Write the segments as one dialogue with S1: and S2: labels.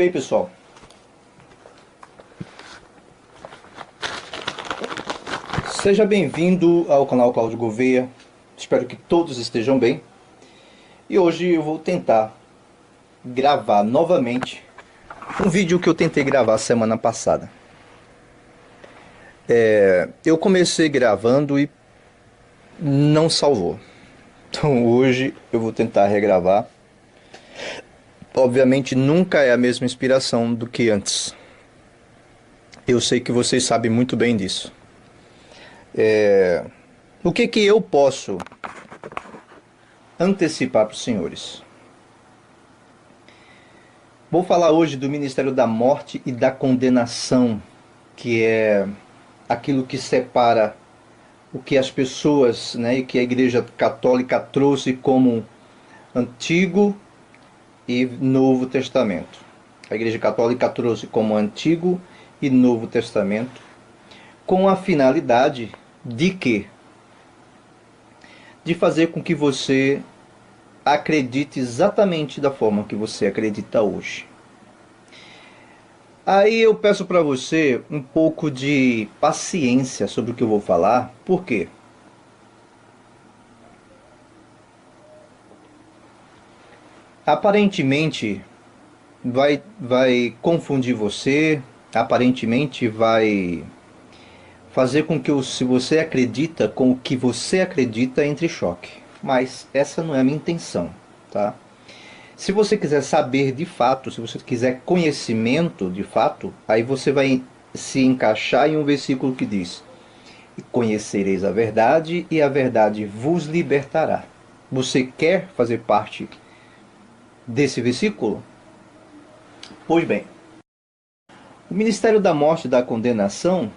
S1: Bem, pessoal, seja bem-vindo ao canal Cláudio Gouveia. Espero que todos estejam bem. E hoje eu vou tentar gravar novamente um vídeo que eu tentei gravar semana passada. Eu comecei gravando e não salvou. Então hoje eu vou tentar regravar. Obviamente nunca é a mesma inspiração do que antes. Eu sei que vocês sabem muito bem disso. O que eu posso antecipar para os senhores? Vou falar hoje do Ministério da Morte e da Condenação, que é aquilo que separa o que as pessoas, e que a Igreja Católica trouxe como Antigo e Novo Testamento. A Igreja Católica trouxe como Antigo e Novo Testamento, com a finalidade de quê? De fazer com que você acredite exatamente da forma que você acredita hoje. Aí eu peço para você um pouco de paciência sobre o que eu vou falar. Por quê? Aparentemente vai confundir você, aparentemente vai fazer com que se você acredita com o que você acredita entre em choque. Mas essa não é a minha intenção, tá? Se você quiser saber de fato, se você quiser conhecimento de fato, aí você vai se encaixar em um versículo que diz: "E conhecereis a verdade, e a verdade vos libertará." Você quer fazer parte desse versículo? Pois bem, o ministério da morte e da condenação,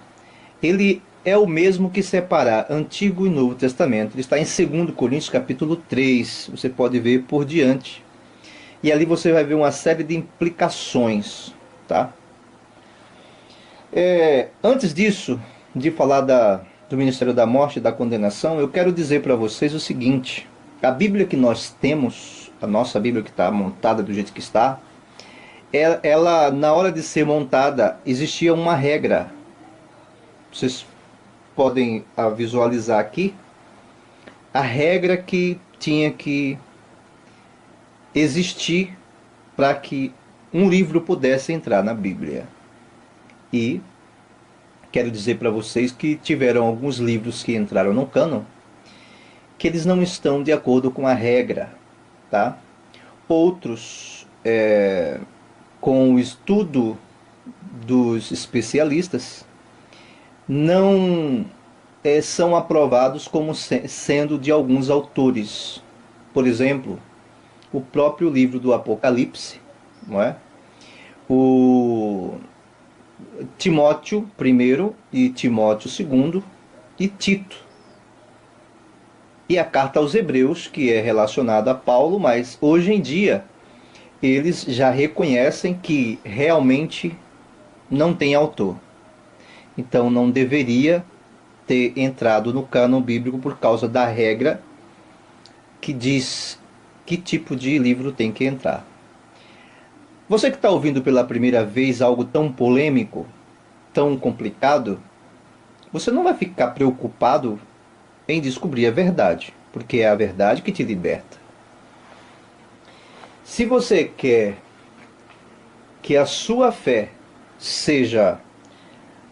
S1: ele é o mesmo que separar Antigo e Novo Testamento. Ele está em 2 Coríntios capítulo 3, você pode ver por diante. E ali você vai ver uma série de implicações, tá? Antes disso, de falar do Ministério da Morte e da Condenação, eu quero dizer para vocês o seguinte: a Bíblia que nós temos, a nossa Bíblia que está montada do jeito que está, ela na hora de ser montada, existia uma regra. Vocês podem visualizar aqui a regra que tinha que existir para que um livro pudesse entrar na Bíblia. E quero dizer para vocês que tiveram alguns livros que entraram no cânon que eles não estão de acordo com a regra, tá? Outros, com o estudo dos especialistas, não são aprovados como sendo de alguns autores. Por exemplo, o próprio livro do Apocalipse, não é? O Timóteo I e Timóteo II e Tito. E a carta aos Hebreus, que é relacionada a Paulo, mas hoje em dia eles já reconhecem que realmente não tem autor. Então não deveria ter entrado no cânon bíblico por causa da regra que diz que tipo de livro tem que entrar. Você que está ouvindo pela primeira vez algo tão polêmico, tão complicado, você não vai ficar preocupado em descobrir a verdade, porque é a verdade que te liberta. Se você quer que a sua fé seja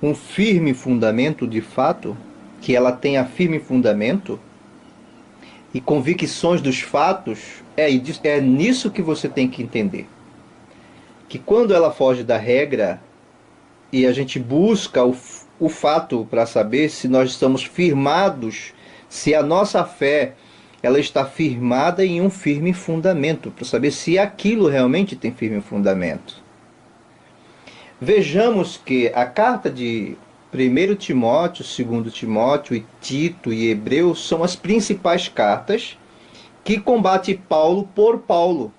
S1: um firme fundamento de fato, que ela tenha firme fundamento e convicções dos fatos, é nisso que você tem que entender. Que quando ela foge da regra e a gente busca o fato para saber se nós estamos firmados, se a nossa fé ela está firmada em um firme fundamento, para saber se aquilo realmente tem firme fundamento. Vejamos que a carta de 1 Timóteo, 2 Timóteo e Tito e Hebreus são as principais cartas que combate Paulo por Paulo.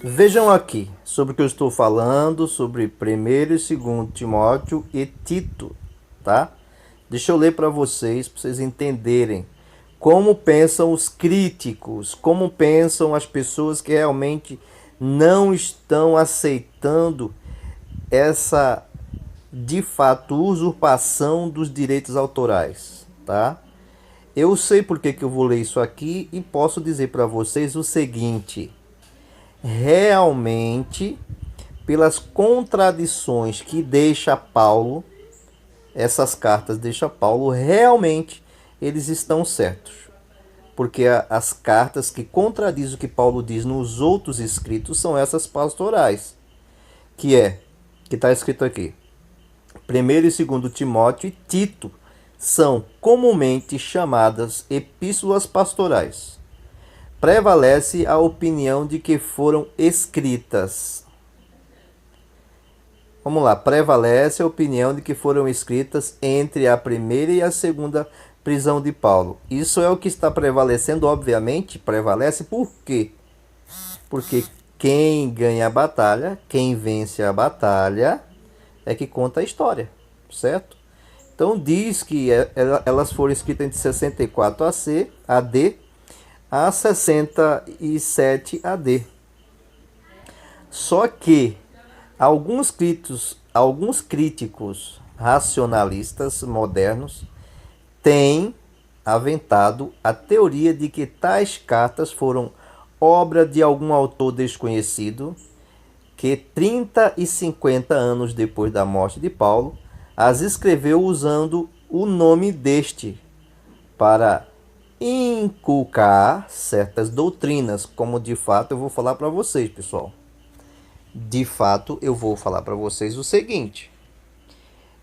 S1: Vejam aqui sobre o que eu estou falando, sobre 1 e 2 Timóteo e Tito, tá? Deixa eu ler para vocês entenderem como pensam os críticos, como pensam as pessoas que realmente
S2: não estão aceitando essa, de fato, usurpação dos direitos autorais, tá? Eu sei por que eu vou ler isso aqui e posso dizer para vocês o seguinte: realmente, pelas contradições que deixa Paulo, essas cartas deixa Paulo, realmente eles estão certos. Porque as cartas que contradizem o que Paulo diz nos outros escritos são essas pastorais, que está escrito aqui. Primeiro e segundo Timóteo e Tito são comumente chamadas epístolas pastorais. Prevalece a opinião de que foram escritas. Vamos lá, prevalece a opinião de que foram escritas entre a primeira e a segunda prisão de Paulo. Isso é o que está prevalecendo, obviamente, prevalece por quê? Porque quem ganha a batalha, quem vence a batalha, é que conta a história, certo? Então diz que elas foram escritas entre 64 AD a 67 AD. Só que alguns críticos racionalistas modernos têm aventado a teoria de que tais cartas foram obra de algum autor desconhecido que 30 e 50 anos depois da morte de Paulo as escreveu usando o nome deste para inculcar certas doutrinas, como de fato eu vou falar para vocês, pessoal. De fato, eu vou falar para vocês o seguinte: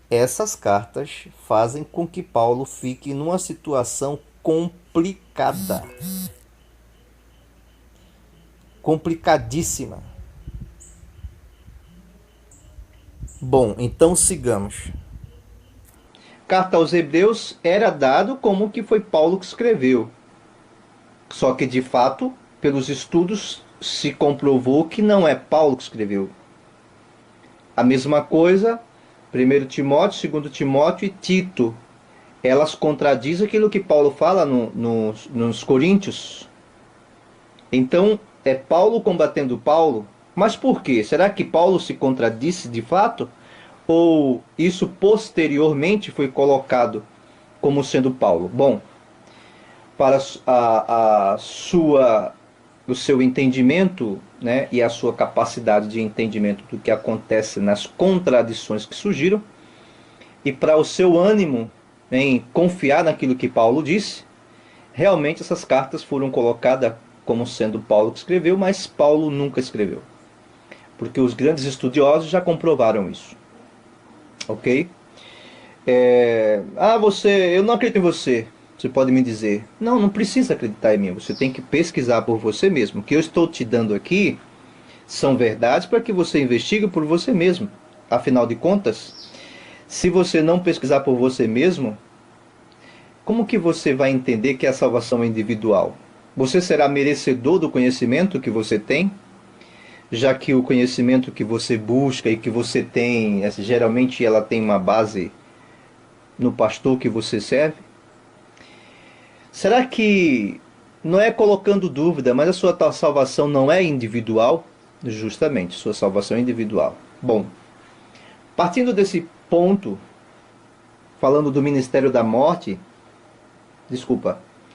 S2: essas cartas fazem com que Paulo fique numa situação complicada, complicadíssima. Bom, então sigamos.
S1: Carta aos Hebreus era dado como que foi Paulo que escreveu. Só que, de fato, pelos estudos, se comprovou que não é Paulo que escreveu. A mesma coisa, 1 Timóteo, 2 Timóteo e Tito. Elas contradizem aquilo que Paulo fala nos Coríntios. Então, é Paulo combatendo Paulo. Mas por quê? Será que Paulo se contradisse de fato? Ou isso posteriormente foi colocado como sendo Paulo? Bom, para o seu entendimento, né, e a sua capacidade de entendimento do que acontece nas contradições que surgiram, e para o seu ânimo em confiar naquilo que Paulo disse, realmente essas cartas foram colocadas como sendo Paulo que escreveu, mas Paulo nunca escreveu, porque os grandes estudiosos já comprovaram isso. Ok? Eu não acredito em você. Você pode me dizer, não precisa acreditar em mim, você tem que pesquisar por você mesmo. O que eu estou te dando aqui são verdades para que você investigue por você mesmo. Afinal de contas, se você não pesquisar por você mesmo, como que você vai entender que a salvação é individual? Você será merecedor do conhecimento que você tem? Já que o conhecimento que você busca e que você tem, geralmente ela tem uma base no pastor que você serve? Será que não é colocando dúvida, mas a sua salvação não é individual? Justamente, sua salvação é individual. Bom, partindo desse ponto, falando do ministério da morte,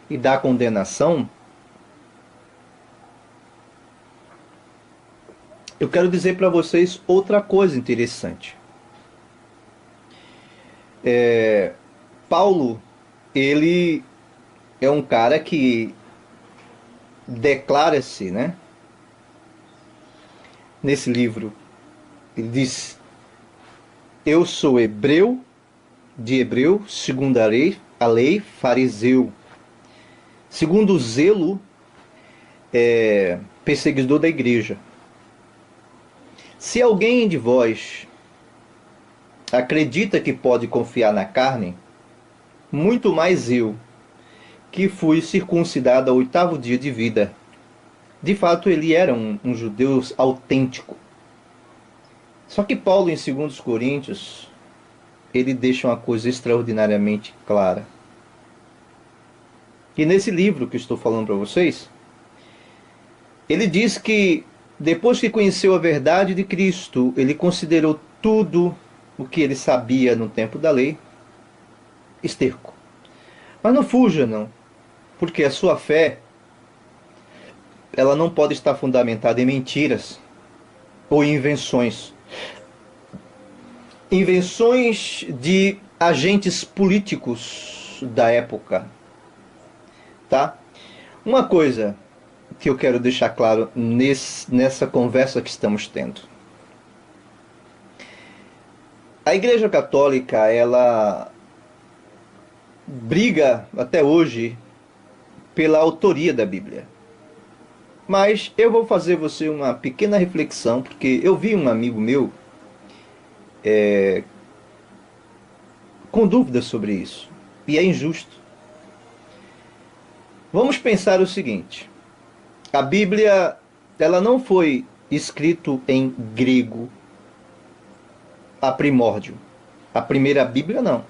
S1: e da condenação, eu quero dizer para vocês outra coisa interessante. Paulo, ele é um cara que declara-se, né? Nesse livro, ele diz: eu sou hebreu, de hebreu, segundo a lei, fariseu. Segundo o zelo, perseguidor da igreja. Se alguém de vós acredita que pode confiar na carne, muito mais eu, que fui circuncidado ao 8º dia de vida. De fato, ele era um judeu autêntico. Só que Paulo, em 2 Coríntios, ele deixa uma coisa extraordinariamente clara. E nesse livro que estou falando para vocês, ele diz que Depois que conheceu a verdade de Cristo, ele considerou tudo o que ele sabia no tempo da lei esterco. Mas não fuja, não, porque a sua fé, ela não pode estar fundamentada em mentiras ou em invenções. Invenções de agentes políticos da época, tá? Uma coisa que eu quero deixar claro nessa conversa que estamos tendo. A Igreja Católica, ela briga até hoje pela autoria da Bíblia. Mas eu vou fazer você uma pequena reflexão, porque eu vi um amigo meu com dúvidas sobre isso. E é injusto. Vamos pensar o seguinte. A Bíblia, ela não foi escrita em grego a primórdio. A primeira Bíblia não.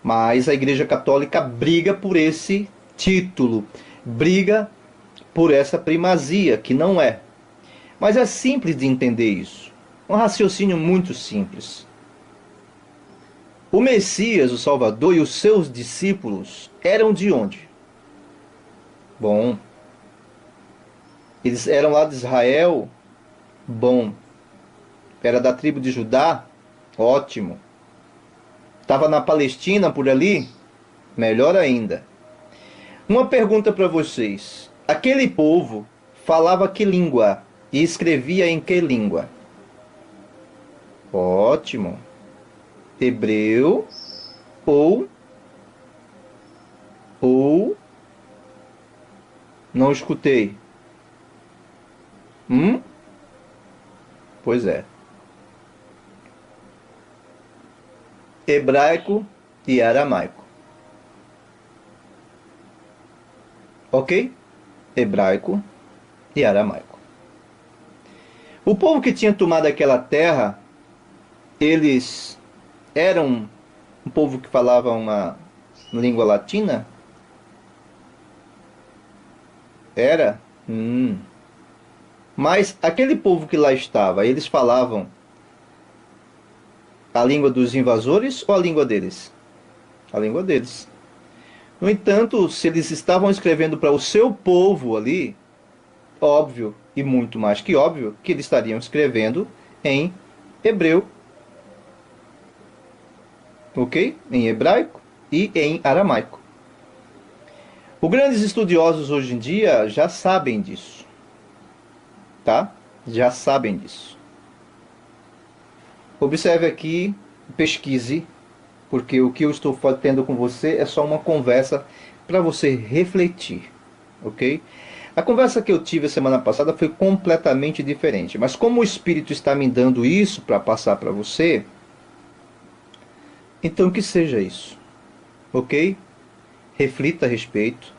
S1: Mas a Igreja Católica briga por esse título. Briga por essa primazia, que não é. Mas é simples de entender isso. Um raciocínio muito simples. O Messias, o Salvador e os seus discípulos eram de onde? Bom, eles eram lá de Israel? Bom. Era da tribo de Judá? Ótimo. Estava na Palestina por ali? Melhor ainda. Uma pergunta para vocês. Aquele povo falava que língua e escrevia em que língua? Ótimo. Hebreu ou não escutei. Pois é. Hebraico e aramaico. Ok? Hebraico e aramaico. O povo que tinha tomado aquela terra, eles eram um povo que falava uma língua latina? Era? Mas aquele povo que lá estava, eles falavam a língua dos invasores ou a língua deles? A língua deles. No entanto, se eles estavam escrevendo para o seu povo ali, óbvio, e muito mais que óbvio, que eles estariam escrevendo em hebreu, ok? Em hebraico e em aramaico. Os grandes estudiosos hoje em dia já sabem disso, tá? Já sabem disso. Observe aqui, pesquise, porque o que eu estou tendo com você é só uma conversa para você refletir, ok? A conversa que eu tive a semana passada foi completamente diferente, mas como o Espírito está me dando isso para passar para você, então que seja isso, ok? Reflita a respeito.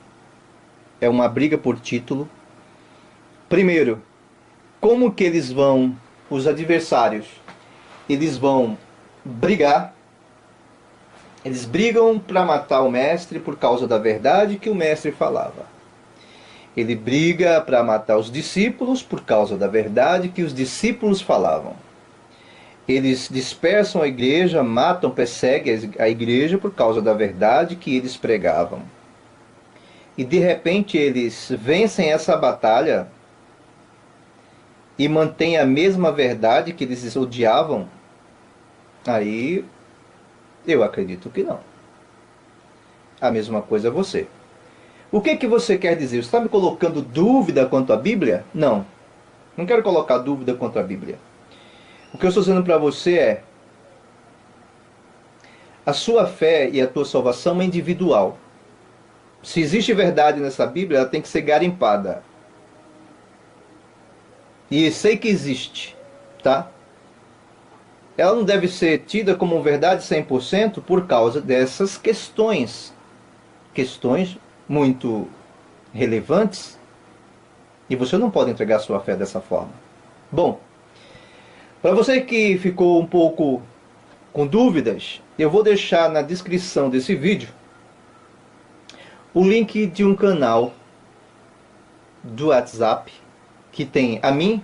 S1: É uma briga por título. Primeiro, como que eles vão, os adversários, eles vão brigar. Eles brigam para matar o mestre por causa da verdade que o mestre falava. Ele briga para matar os discípulos por causa da verdade que os discípulos falavam. Eles dispersam a igreja, matam, perseguem a igreja por causa da verdade que eles pregavam. E de repente eles vencem essa batalha e mantêm a mesma verdade que eles odiavam. Aí eu acredito que não. A mesma coisa é você. O que que você quer dizer? Você está me colocando dúvida quanto à Bíblia? Não. Não quero colocar dúvida quanto à Bíblia. O que eu estou dizendo para você é: a sua fé e a tua salvação é individual. Se existe verdade nessa Bíblia, ela tem que ser garimpada. E sei que existe, tá? Ela não deve ser tida como verdade 100% por causa dessas questões. Questões muito relevantes. E você não pode entregar sua fé dessa forma. Bom, para você que ficou um pouco com dúvidas, eu vou deixar na descrição desse vídeo o link de um canal do WhatsApp que tem a mim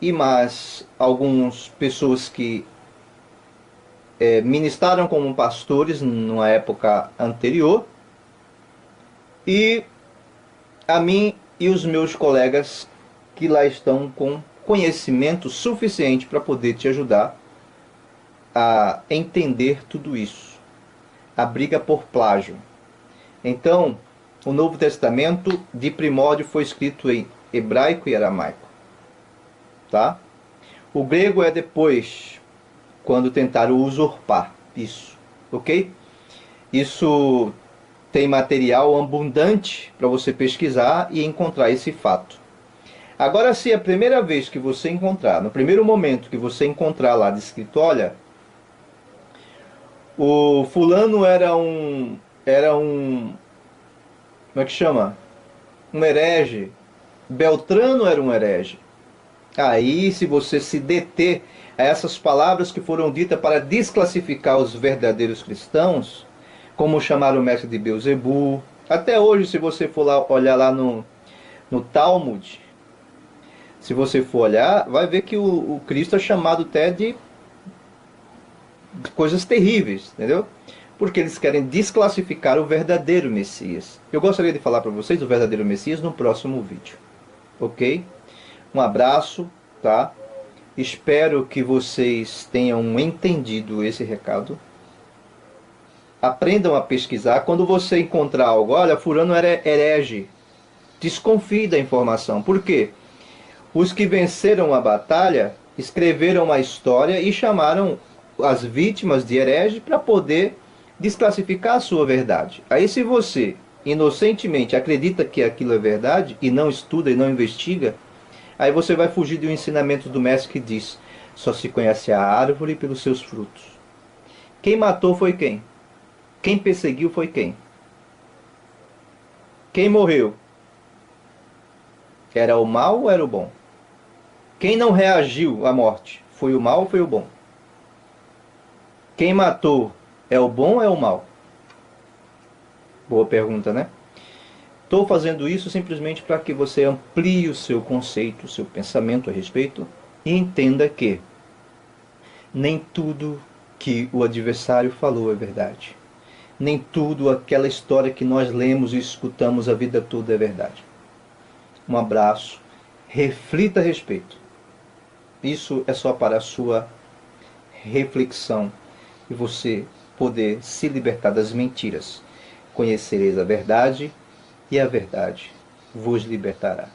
S1: e mais algumas pessoas que ministraram como pastores numa época anterior, e a mim e os meus colegas que lá estão com conhecimento suficiente para poder te ajudar a entender tudo isso. A briga por plágio. Então, o Novo Testamento de primórdio foi escrito em hebraico e aramaico, tá? O grego é depois, quando tentaram usurpar isso, ok? Isso tem material abundante para você pesquisar e encontrar esse fato. Agora, se a primeira vez que você encontrar, no primeiro momento que você encontrar lá descrito, olha, o fulano era um, como é que chama? Um herege. Beltrano era um herege. Aí, se você se deter a essas palavras que foram ditas para desclassificar os verdadeiros cristãos, como chamaram o mestre de Beelzebul, até hoje, se você for lá, olhar lá no Talmud, se você for olhar, vai ver que o Cristo é chamado até de coisas terríveis, entendeu? Porque eles querem desclassificar o verdadeiro Messias. Eu gostaria de falar para vocês do verdadeiro Messias no próximo vídeo, ok? Um abraço, tá? Espero que vocês tenham entendido esse recado. Aprendam a pesquisar. Quando você encontrar algo, olha, fulano era herege, desconfie da informação. Por quê? Os que venceram a batalha escreveram a história e chamaram as vítimas de herege para poder desclassificar a sua verdade. Aí, se você inocentemente acredita que aquilo é verdade e não estuda e não investiga, aí você vai fugir do ensinamento do mestre que diz: só se conhece a árvore pelos seus frutos. Quem matou foi quem? Quem perseguiu foi quem? Quem morreu? Era o mal ou era o bom? Quem não reagiu à morte? Foi o mal ou foi o bom? Quem matou é o bom ou é o mal? Boa pergunta, né? Estou fazendo isso simplesmente para que você amplie o seu conceito, o seu pensamento a respeito e entenda que nem tudo que o adversário falou é verdade. Nem tudo aquela história que nós lemos e escutamos a vida toda é verdade. Um abraço, reflita a respeito. Isso é só para a sua reflexão e você poder se libertar das mentiras. Conhecereis a verdade e a verdade vos libertará.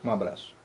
S1: Um abraço.